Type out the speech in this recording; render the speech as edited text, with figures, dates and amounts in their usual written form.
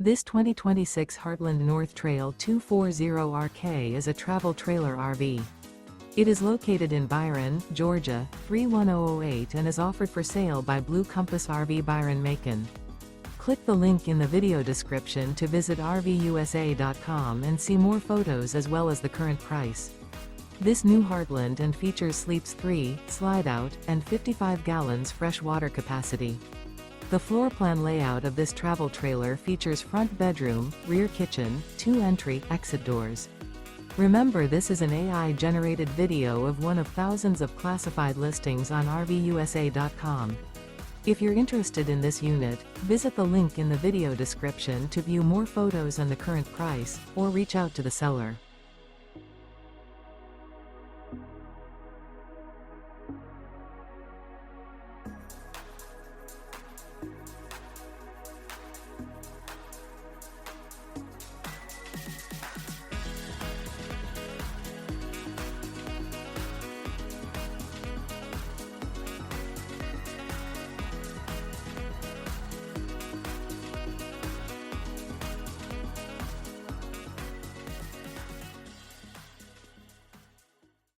This 2026 Heartland North Trail 240RK is a travel trailer RV. It is located in Byron, Georgia, 31008 and is offered for sale by Blue Compass RV Byron-Macon. Click the link in the video description to visit RVUSA.com and see more photos as well as the current price. This new Heartland and features sleeps 3, slide-out, and 55 gallons fresh water capacity. The floor plan layout of this travel trailer features front bedroom, rear kitchen, 2 entry/exit doors. Remember, this is an AI-generated video of one of thousands of classified listings on RVUSA.com. If you're interested in this unit, visit the link in the video description to view more photos and the current price, or reach out to the seller.